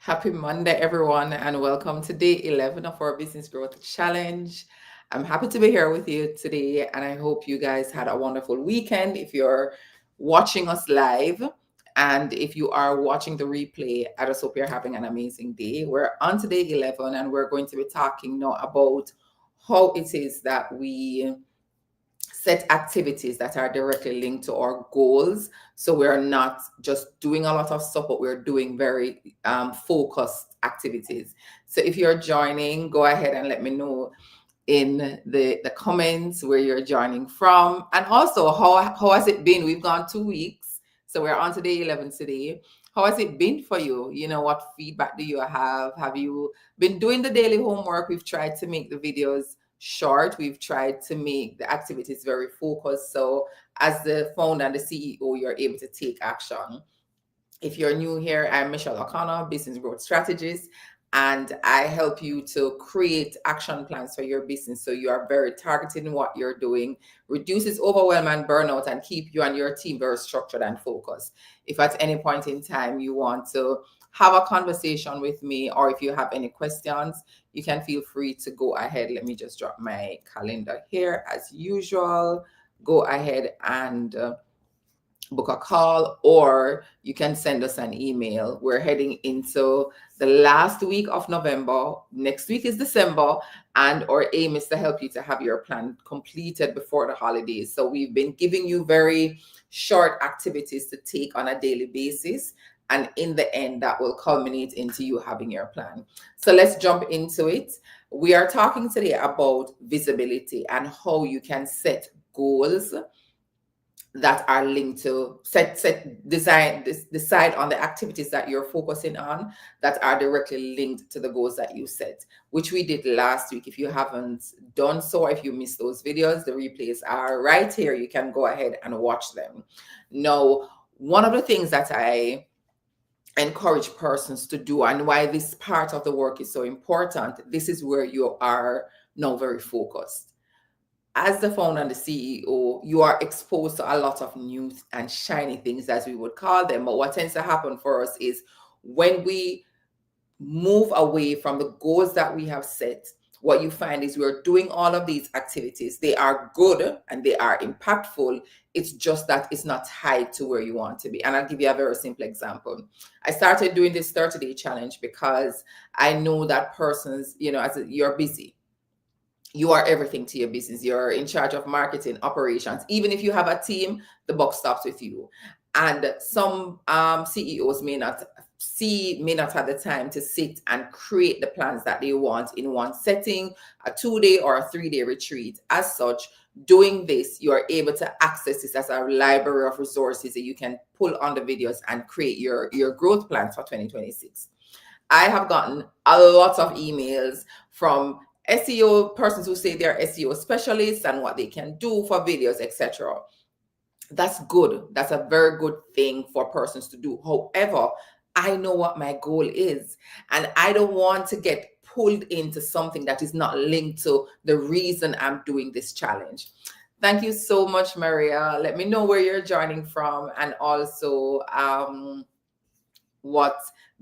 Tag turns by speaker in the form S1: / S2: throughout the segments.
S1: Happy Monday, everyone, and welcome to day 11 of our Business Growth Challenge. I'm happy to be here with you today, and I hope you guys had a wonderful weekend. If you're watching us live, and if you are watching the replay, I just hope you're having an amazing day. We're on to day 11, and we're going to be talking now about how it is that we set activities that are directly linked to our goals. So we're not just doing a lot of stuff, but we're doing very focused activities. So if you're joining, go ahead and let me know in the comments where you're joining from. And also, how has it been? We've gone 2 weeks. So we're on to day 11 today. How has it been for you? What feedback do you have? Have you been doing the daily homework? We've tried to make the videos short. We've tried to make the activities very focused. So as the founder and the CEO, you're able to take action. If you're new here, I'm Michelle O'Connor, business growth strategist, and I help you to create action plans for your business so you are very targeted in what you're doing, reduces overwhelm and burnout, and keep you and your team very structured and focused. If at any point in time you want to have a conversation with me, or if you have any questions, you can feel free to go ahead. Let me just drop my calendar here as usual. Go ahead and book a call, or you can send us an email. We're heading into the last week of November. Next week is December, and our aim is to help you to have your plan completed before the holidays. So we've been giving you very short activities to take on a daily basis, and in the end, that will culminate into you having your plan. So let's jump into it. We are talking today about visibility and how you can set goals that are linked to decide on the activities that you're focusing on that are directly linked to the goals that you set, which we did last week. If you haven't done so, if you missed those videos, the replays are right here. You can go ahead and watch them. Now, one of the things that I encourage persons to do, and why this part of the work is so important, this is where you are now very focused. As the founder and the CEO, you are exposed to a lot of new and shiny things, as we would call them. But what tends to happen for us is when we move away from the goals that we have set, what you find is we're doing all of these activities. They are good and they are impactful. It's just that it's not tied to where you want to be. And I'll give you a very simple example. I started doing this 30-day challenge because I know that persons, you're busy. You are everything to your business. You're in charge of marketing, operations. Even if you have a team, the buck stops with you. And some CEOs may not have the time to sit and create the plans that they want in one setting, a 2-day or a 3-day retreat. As such, doing this, you are able to access this as a library of resources that you can pull on the videos and create your growth plans for 2026. I have gotten a lot of emails from SEO persons who say they're SEO specialists and what they can do for videos, etc. That's good. That's a very good thing for persons to do. However, I know what my goal is, and I don't want to get pulled into something that is not linked to the reason I'm doing this challenge. Thank you so much, Maria. Let me know where you're joining from, and also what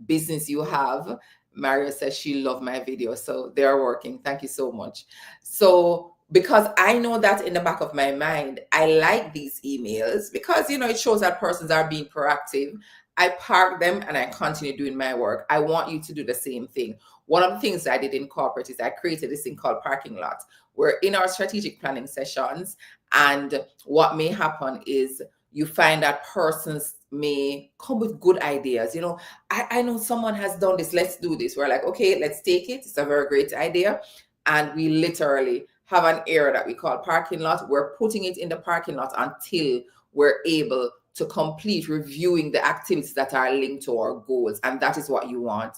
S1: business you have. Maria says she loved my video, so they're working. Thank you so much. So because I know that in the back of my mind, I like these emails because, it shows that persons are being proactive. I park them and I continue doing my work. I want you to do the same thing. One of the things I did in corporate is I created this thing called parking lot. We're in our strategic planning sessions, and what may happen is you find that persons may come with good ideas. I know someone has done this. Let's do this. We're like, okay, let's take it. It's a very great idea. And we literally have an area that we call parking lot. We're putting it in the parking lot until we're able to complete reviewing the activities that are linked to our goals. And that is what you want.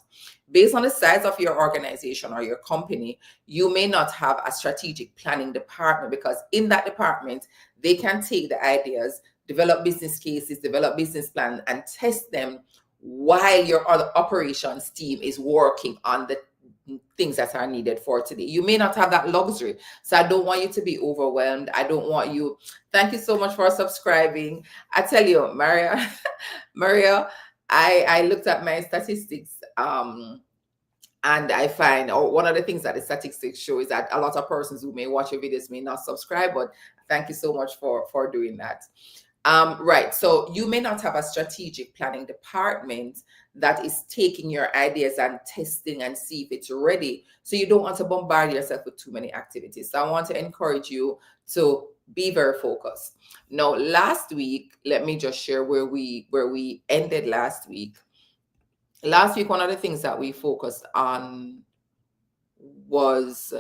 S1: Based on the size of your organization or your company, you may not have a strategic planning department, because in that department, they can take the ideas, develop business cases, develop business plans, and test them while your other operations team is working on the things that are needed for today. You may not have that luxury. So I don't want you to be overwhelmed. I don't want you. Thank you so much for subscribing. I tell you, Maria, I looked at my statistics, and I find, or one of the things that the statistics show is that a lot of persons who may watch your videos may not subscribe, but thank you so much for doing that. Right. So you may not have a strategic planning department that is taking your ideas and testing and see if it's ready. So you don't want to bombard yourself with too many activities. So I want to encourage you to be very focused. Now, last week, let me just share where we ended last week. Last week, one of the things that we focused on was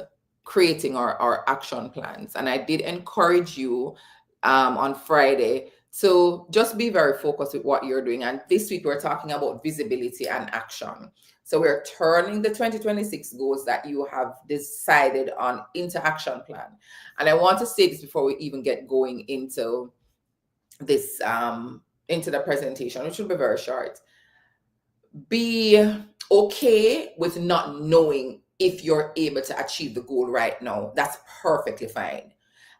S1: creating our action plans. And I did encourage you on Friday to just be very focused with what you're doing. And this week, we're talking about visibility and action. So we're turning the 2026 goals that you have decided on into action plan. And I want to say this before we even get going into this, into the presentation, which will be very short. Be okay with not knowing if you're able to achieve the goal right now. That's perfectly fine.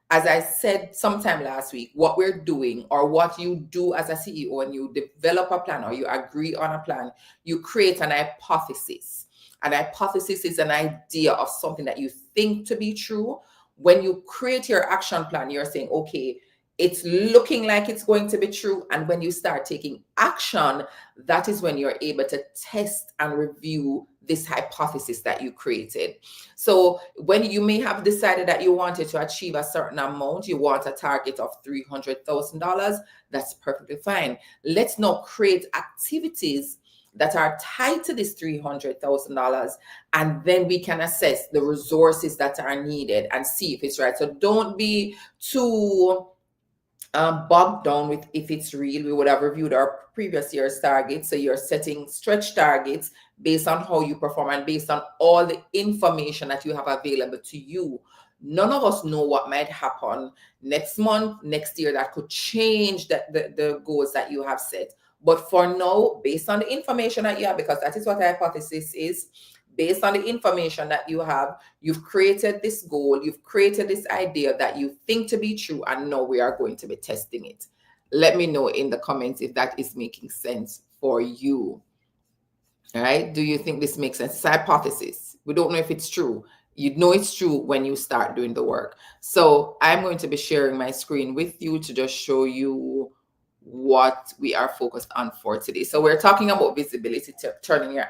S1: As I said sometime last week, what we're doing, or what you do as a CEO, and you develop a plan or you agree on a plan, you create an hypothesis. An hypothesis is an idea of something that you think to be true. When you create your action plan, you're saying, okay, it's looking like it's going to be true. And when you start taking action, that is when you're able to test and review this hypothesis that you created. So when you may have decided that you wanted to achieve a certain amount, you want a target of $300,000, that's perfectly fine. Let's now create activities that are tied to this $300,000, and then we can assess the resources that are needed and see if it's right. So don't be too bogged down with if it's real. We would have reviewed our previous year's targets. So you're setting stretch targets based on how you perform and based on all the information that you have available to you. None of us know what might happen next month, next year, that could change the goals that you have set. But for now, based on the information that you have, because that is what hypothesis is, based on the information that you have, you've created this goal, you've created this idea that you think to be true, and now we are going to be testing it. Let me know in the comments if that is making sense for you. All right. Do you think this makes sense? It's a hypothesis. We don't know if it's true. You know it's true when you start doing the work. So I'm going to be sharing my screen with you to just show you what we are focused on for today. So we're talking about visibility, turning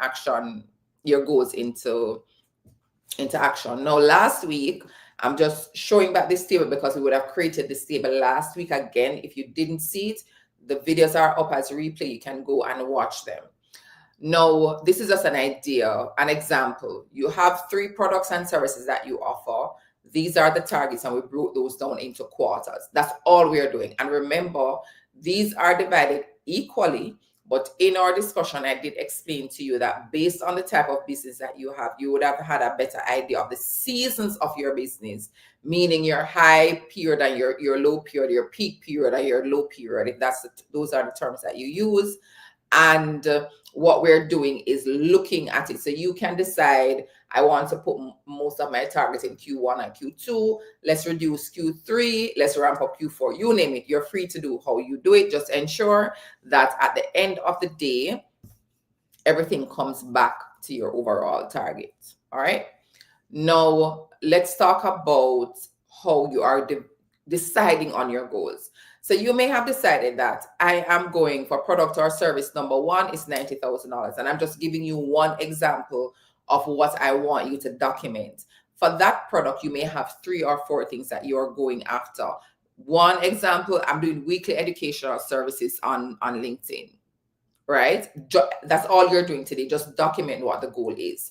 S1: your goals into action. Now, last week, I'm just showing back this table because we would have created this table last week. Again, if you didn't see it, the videos are up as replay. You can go and watch them. No, this is just an idea, an example. You have 3 products and services that you offer. These are the targets, and we broke those down into quarters. That's all we're doing. And remember, these are divided equally. But in our discussion, I did explain to you that based on the type of business that you have, you would have had a better idea of the seasons of your business, meaning your high period and your low period, your peak period and your low period, if those are the terms that you use. And what we're doing is looking at it. So you can decide, I want to put most of my targets in Q1 and Q2. Let's reduce Q3. Let's ramp up Q4. You name it. You're free to do how you do it. Just ensure that at the end of the day, everything comes back to your overall target. All right. Now, let's talk about how you are deciding on your goals. So you may have decided that I am going for product or service number 1 is $90,000. And I'm just giving you one example of what I want you to document. For that product, you may have 3 or 4 things that you're going after. One example, I'm doing weekly educational services on LinkedIn, right? That's all you're doing today. Just document what the goal is.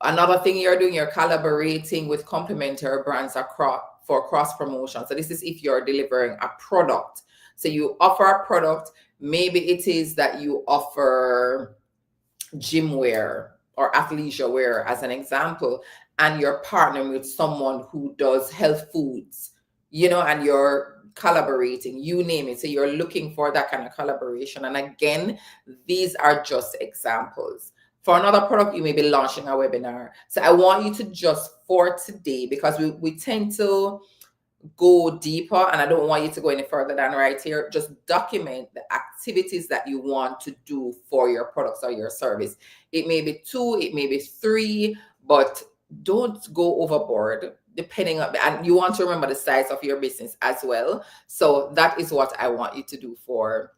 S1: Another thing you're doing, you're collaborating with complementary brands for cross promotion. So this is if you're delivering a product. So you offer a product. Maybe it is that you offer gym wear or athleisure wear as an example, and you're partnering with someone who does health foods, and you're collaborating, you name it. So you're looking for that kind of collaboration. And again, these are just examples. For another product, you may be launching a webinar. So I want you to just, for today, because we tend to go deeper, and I don't want you to go any further than right here, just document the activities that you want to do for your products or your service. It may be 2, it may be 3, but don't go overboard depending on, and you want to remember the size of your business as well. So that is what I want you to do for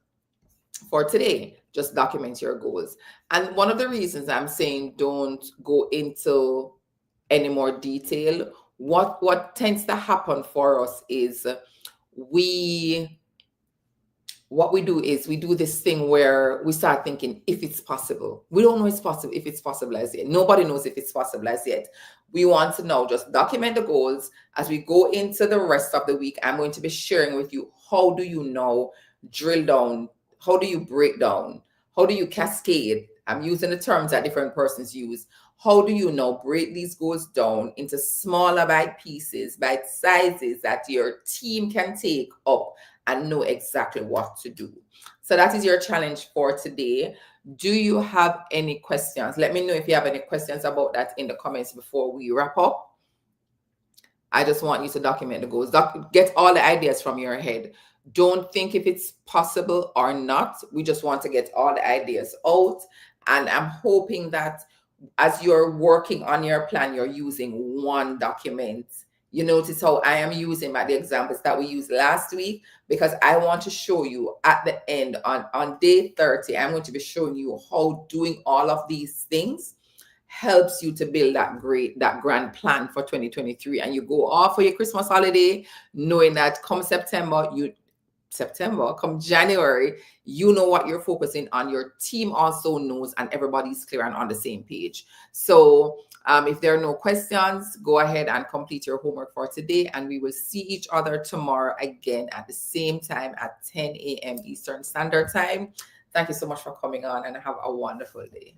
S1: today. Just document your goals. And one of the reasons I'm saying don't go into any more detail, what tends to happen for us is we what we do is we do this thing where we start thinking if it's possible. We don't know it's possible if it's possible as yet. Nobody knows if it's possible as yet. We want to know, just document the goals. As we go into the rest of the week, I'm going to be sharing with you, how do you know, drill down, how do you break down, how do you cascade? I'm using the terms that different persons use. How do you know, break these goals down into smaller bite pieces, bite sizes that your team can take up and know exactly what to do. So that is your challenge for today. Do you have any questions? Let me know if you have any questions about that in the comments before we wrap up. I just want you to document the goals. Get all the ideas from your head. Don't think if it's possible or not. We just want to get all the ideas out. And I'm hoping that as you're working on your plan, you're using one document. You notice how I am using the examples that we used last week, because I want to show you at the end on day 30, I'm going to be showing you how doing all of these things helps you to build that grand plan for 2023. And you go off for your Christmas holiday knowing that come come January, you know what you're focusing on. Your team also knows, and everybody's clear and on the same page. So if there are no questions, go ahead and complete your homework for today, and we will see each other tomorrow again at the same time at 10 a.m. Eastern Standard Time. Thank you so much for coming on, and have a wonderful day.